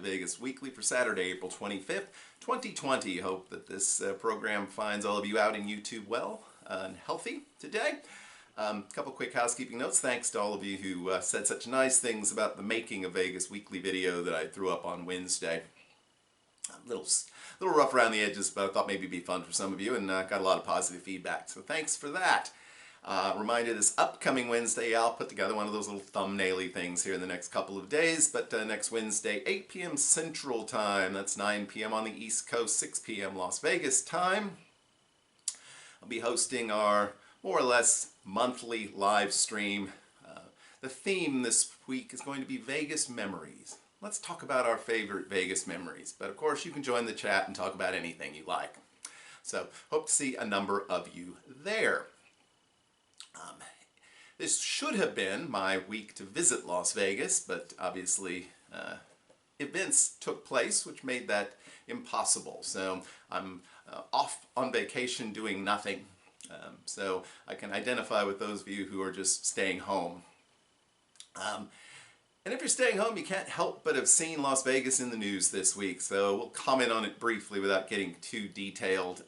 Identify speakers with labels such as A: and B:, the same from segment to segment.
A: Vegas Weekly for Saturday, April 25th, 2020. Hope that this program finds all of you out in YouTube well and healthy today. Couple quick housekeeping notes. Thanks to all of you who said such nice things about the Making of Vegas Weekly video that I threw up on Wednesday. A little rough around the edges, but I thought maybe it'd be fun for some of you, and got a lot of positive feedback. So thanks for that. Reminder, this upcoming Wednesday, I'll put together one of those little thumbnail-y things here in the next couple of days, but next Wednesday, 8 p.m. Central Time, that's 9 p.m. on the East Coast, 6 p.m. Las Vegas time. I'll be hosting our more or less monthly live stream. The theme this week is going to be Vegas memories. Let's talk about our favorite Vegas memories, but of course you can join the chat and talk about anything you like. So, hope to see a number of you there. This should have been my week to visit Las Vegas, but obviously events took place which made that impossible. So I'm off on vacation doing nothing. So I can identify with those of you who are just staying home. And if you're staying home, you can't help but have seen Las Vegas in the news this week, so we'll comment on it briefly without getting too detailed.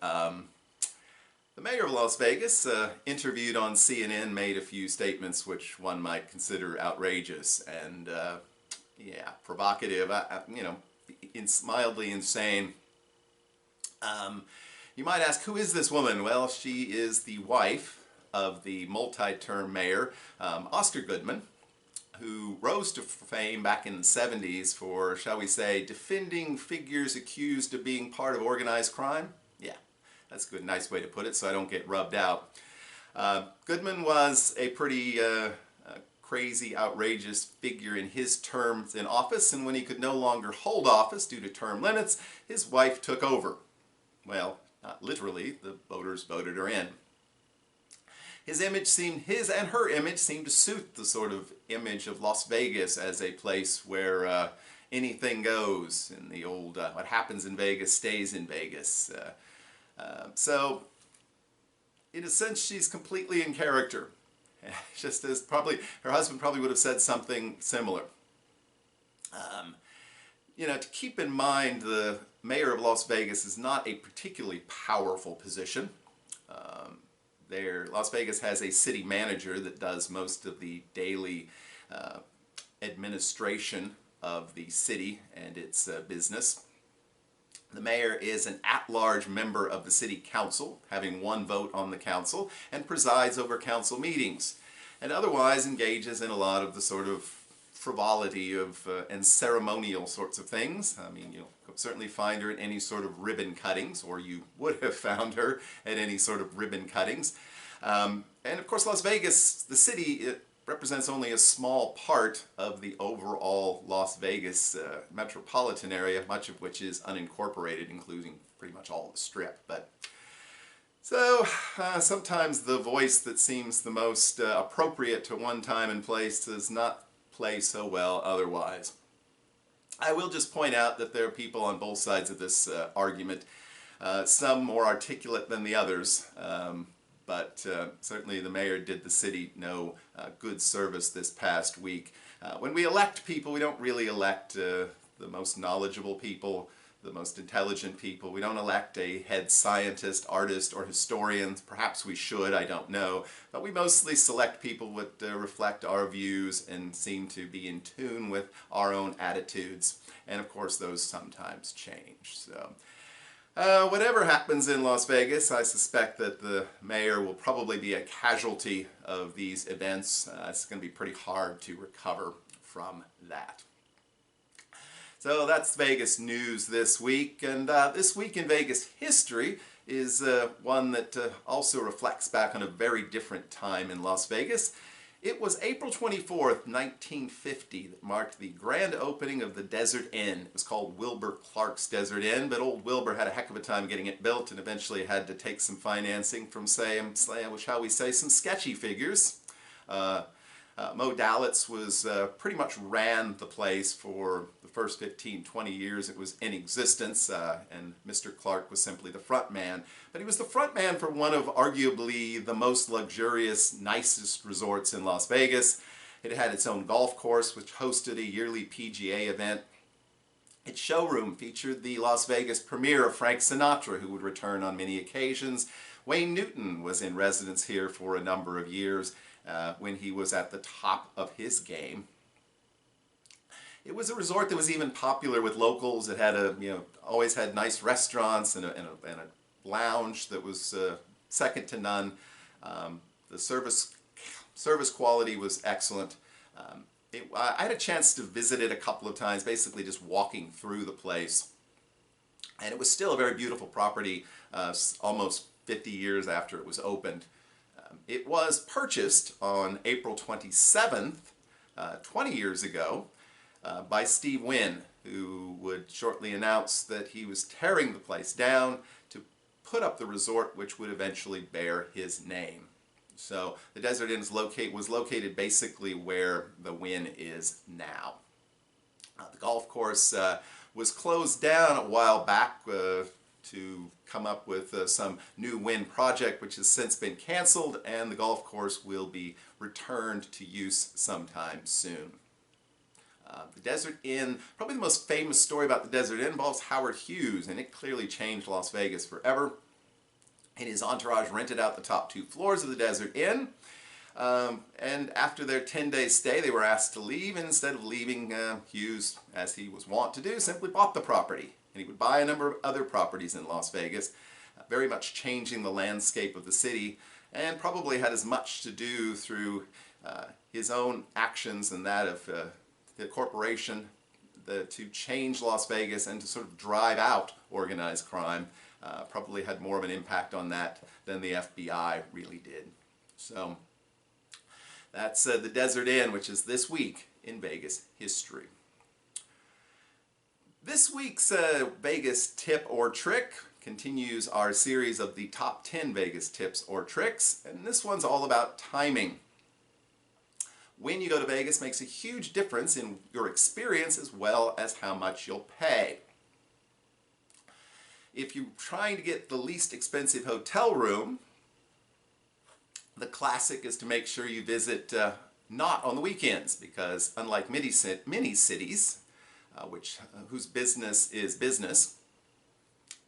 A: The mayor of Las Vegas, interviewed on CNN, made a few statements which one might consider outrageous and, yeah, provocative, you know, mildly insane. You might ask, who is this woman? Well, she is the wife of the multi-term mayor, Oscar Goodman, who rose to fame back in the 70s for, shall we say, defending figures accused of being part of organized crime. Yeah. That's a good, nice way to put it, so I don't get rubbed out. Goodman was a pretty crazy, outrageous figure in his terms in office, and when he could no longer hold office due to term limits, his wife took over. Well, not literally, the voters voted her in. His and her image seemed to suit the sort of image of Las Vegas as a place where anything goes, and the old, what happens in Vegas stays in Vegas. So, in a sense, she's completely in character. Just as probably, her husband probably would have said something similar. You know, to keep in mind, the mayor of Las Vegas is not a particularly powerful position. Las Vegas has a city manager that does most of the daily administration of the city and its business. The mayor is an at-large member of the city council, having one vote on the council, and presides over council meetings, and otherwise engages in a lot of the sort of frivolity of and ceremonial sorts of things. I mean, you'll certainly find her at any sort of ribbon cuttings, or you would have found her at any sort of ribbon cuttings. And of course, Las Vegas, the city, it represents only a small part of the overall Las Vegas metropolitan area, much of which is unincorporated, including pretty much all of the Strip. But so sometimes the voice that seems the most appropriate to one time and place does not play so well otherwise. I will just point out that there are people on both sides of this argument, some more articulate than the others. But certainly the mayor did the city no good service this past week. When we elect people, we don't really elect the most knowledgeable people, the most intelligent people. We don't elect a head scientist, artist, or historian. Perhaps we should, I don't know. But we mostly select people that reflect our views and seem to be in tune with our own attitudes. And of course, those sometimes change. So. Whatever happens in Las Vegas, I suspect that the mayor will probably be a casualty of these events. It's going to be pretty hard to recover from that. So that's Vegas news this week, and this week in Vegas history is one that also reflects back on a very different time in Las Vegas. It was April 24th, 1950 that marked the grand opening of the Desert Inn. It was called Wilbur Clark's Desert Inn, but old Wilbur had a heck of a time getting it built and eventually had to take some financing from, shall we say, some sketchy figures. Mo Dalitz was pretty much ran the place for the first 15, 20 years it was in existence, and Mr. Clark was simply the front man. But he was the front man for one of arguably the most luxurious, nicest resorts in Las Vegas. It had its own golf course, which hosted a yearly PGA event. Its showroom featured the Las Vegas premiere of Frank Sinatra, who would return on many occasions. Wayne Newton was in residence here for a number of years when he was at the top of his game. It was a resort that was even popular with locals. It had always had nice restaurants and a lounge that was second to none. The service quality was excellent. I had a chance to visit it a couple of times, basically just walking through the place. And it was still a very beautiful property almost 50 years after it was opened. It was purchased on April 27th, 20 years ago, by Steve Wynn, who would shortly announce that he was tearing the place down to put up the resort which would eventually bear his name. So the Desert Inn was located basically where the Wynn is now. The golf course was closed down a while back to come up with some new Wynn project, which has since been canceled, and the golf course will be returned to use sometime soon. The Desert Inn, probably the most famous story about the Desert Inn involves Howard Hughes, and it clearly changed Las Vegas forever. And his entourage rented out the top 2 floors of the Desert Inn, and after their 10-day stay they were asked to leave, and instead of leaving, Hughes, as he was wont to do, simply bought the property. And he would buy a number of other properties in Las Vegas, very much changing the landscape of the city, and probably had as much to do through his own actions and that of the corporation to change Las Vegas and to sort of drive out organized crime. Probably had more of an impact on that than the FBI really did. So that's the Desert Inn, which is this week in Vegas history. This week's Vegas tip or trick continues our series of the top 10 Vegas tips or tricks, and this one's all about timing. When you go to Vegas makes a huge difference in your experience as well as how much you'll pay. If you're trying to get the least expensive hotel room, the classic is to make sure you visit not on the weekends, because unlike many cities, whose business is business,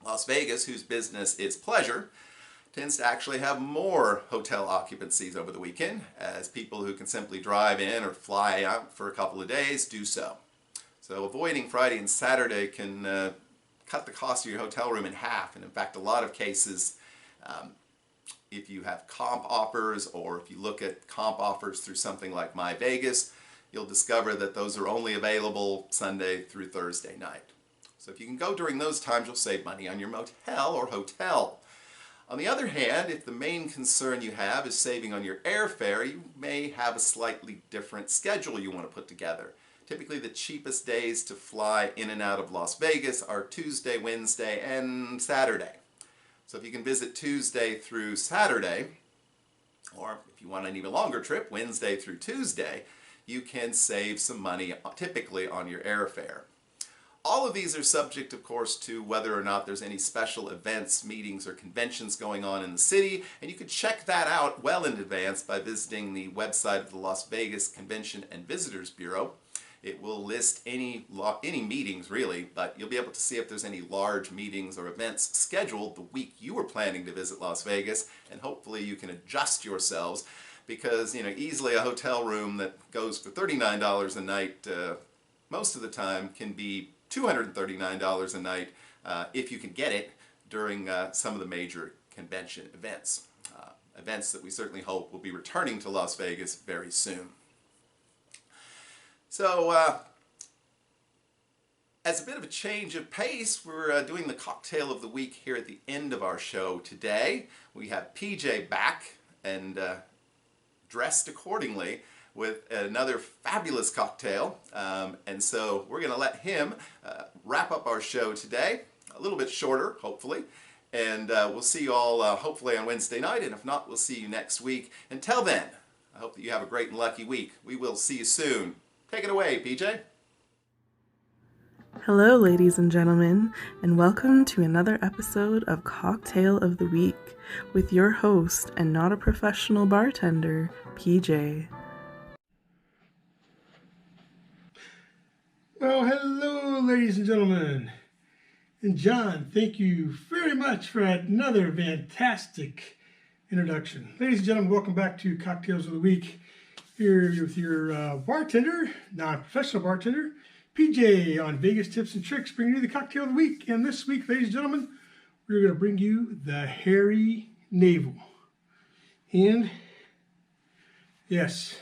A: Las Vegas, whose business is pleasure, tends to actually have more hotel occupancies over the weekend, as people who can simply drive in or fly out for a couple of days do so. So avoiding Friday and Saturday can cut the cost of your hotel room in half, and in fact a lot of cases, if you have comp offers, or if you look at comp offers through something like My Vegas, you'll discover that those are only available Sunday through Thursday night. So if you can go during those times, you'll save money on your motel or hotel. On the other hand, if the main concern you have is saving on your airfare, you may have a slightly different schedule you want to put together. Typically the cheapest days to fly in and out of Las Vegas are Tuesday, Wednesday, and Saturday. So if you can visit Tuesday through Saturday, or if you want an even longer trip, Wednesday through Tuesday, you can save some money typically on your airfare. All of these are subject, of course, to whether or not there's any special events, meetings, or conventions going on in the city, and you can check that out well in advance by visiting the website of the Las Vegas Convention and Visitors Bureau. It will list any meetings, really, but you'll be able to see if there's any large meetings or events scheduled the week you were planning to visit Las Vegas, and hopefully you can adjust yourselves, because easily a hotel room that goes for $39 a night most of the time can be $239 a night if you can get it during some of the major convention events. Events that we certainly hope will be returning to Las Vegas very soon. So, as a bit of a change of pace, we're doing the cocktail of the week here at the end of our show today. We have PJ back and dressed accordingly with another fabulous cocktail, and so we're going to let him wrap up our show today, a little bit shorter hopefully, and we'll see you all hopefully on Wednesday night, and if not, we'll see you next week. Until then, I hope that you have a great and lucky week. We will see you soon. Take it away, PJ.
B: Hello, ladies and gentlemen, and welcome to another episode of Cocktail of the Week with your host and not a professional bartender, PJ.
C: Oh, hello, ladies and gentlemen. And John, thank you very much for another fantastic introduction. Ladies and gentlemen, welcome back to Cocktails of the Week. Here with your bartender, non-professional bartender, PJ, on Vegas Tips and Tricks, bringing you the Cocktail of the Week. And this week, ladies and gentlemen, we're going to bring you the Hairy Navel. And yes,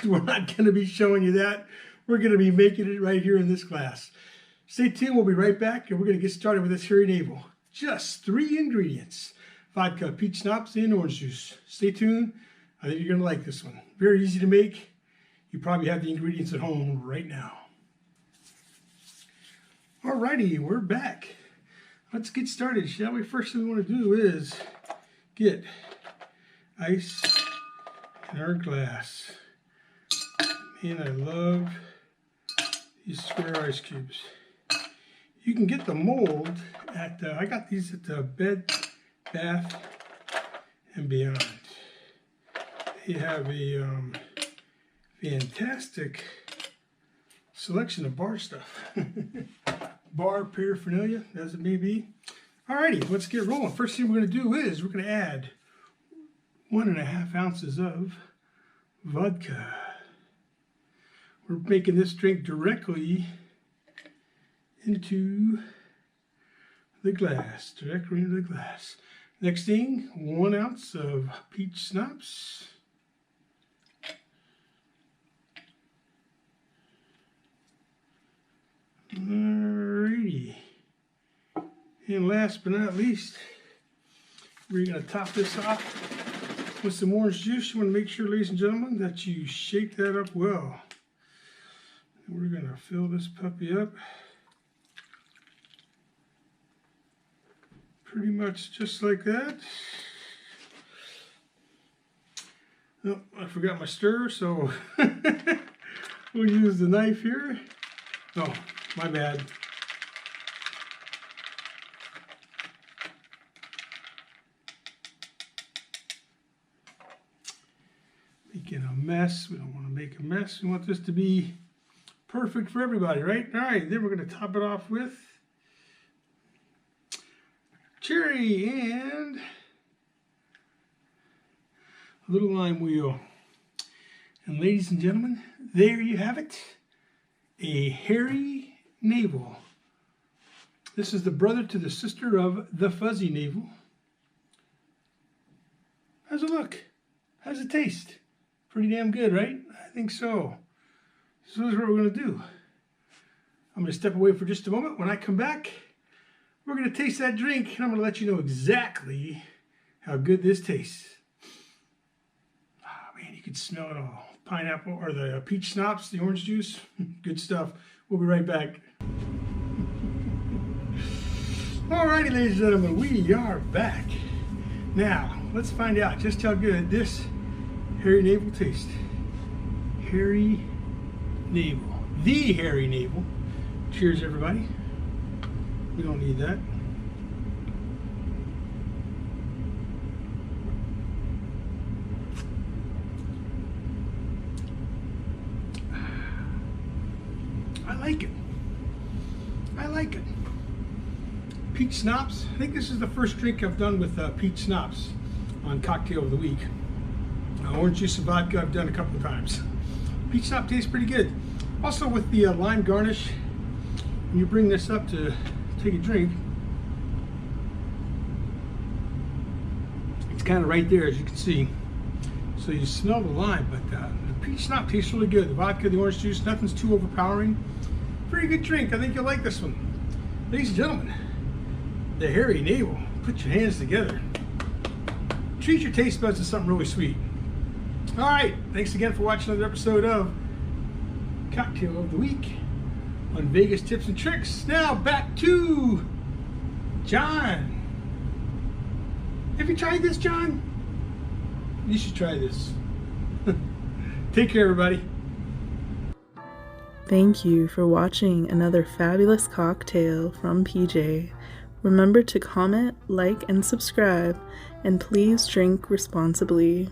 C: we're not going to be showing you that. We're going to be making it right here in this glass. Stay tuned. We'll be right back, and we're going to get started with this Hairy Navel. Just 3 ingredients: vodka, peach schnapps, and orange juice. Stay tuned. I think you're going to like this one. Very easy to make. You probably have the ingredients at home right now. Alrighty, we're back. Let's get started, shall we? First thing we want to do is get ice in our glass. And I love these square ice cubes. You can get the mold at, I got these at the Bed Bath and Beyond. They have a fantastic selection of bar stuff. Bar paraphernalia, as it may be. Alrighty, let's get rolling. First thing we're going to do is we're going to add 1.5 ounces of vodka. We're making this drink directly into the glass. Directly into the glass. Next thing, 1 ounce of peach schnapps. Alrighty. And last but not least, we're going to top this off with some orange juice. You want to make sure, ladies and gentlemen, that you shake that up well. And we're going to fill this puppy up pretty much just like that. Oh, I forgot my stir, so we'll use the knife here. Oh, my bad. Making a mess. We don't want to make a mess. We want this to be perfect for everybody, right? All right, then we're going to top it off with cherry and a little lime wheel. And ladies and gentlemen, there you have it. A Hairy Navel. This is the brother to the sister of the Fuzzy Navel. How's it look? How's it taste? Pretty damn good, right? I think so. So this is what we're going to do. I'm going to step away for just a moment. When I come back, we're going to taste that drink, and I'm going to let you know exactly how good this tastes. Oh man, you can smell it all. Pineapple, or the peach schnapps, the orange juice. Good stuff. We'll be right back. Alrighty, ladies and gentlemen, we are back. Now, let's find out just how good this Hairy Navel tastes. Hairy Navel. The Hairy Navel. Cheers, everybody. We don't need that. I like it. I like it. Peach schnapps. I think this is the first drink I've done with peach schnapps on Cocktail of the Week. Orange juice and vodka I've done a couple of times. Peach schnapps tastes pretty good. Also with the lime garnish, when you bring this up to take a drink, it's kind of right there, as you can see. So you smell the lime, but the peach schnapps tastes really good. The vodka, the orange juice, nothing's too overpowering. Very good drink. I think you'll like this one. Ladies and gentlemen, the Hairy Navel. Put your hands together. Treat your taste buds to something really sweet. All right. Thanks again for watching another episode of Cocktail of the Week on Vegas Tips and Tricks. Now back to John. Have you tried this, John? You should try this. Take care, everybody.
B: Thank you for watching another fabulous cocktail from PJ. Remember to comment, like, and subscribe, and please drink responsibly.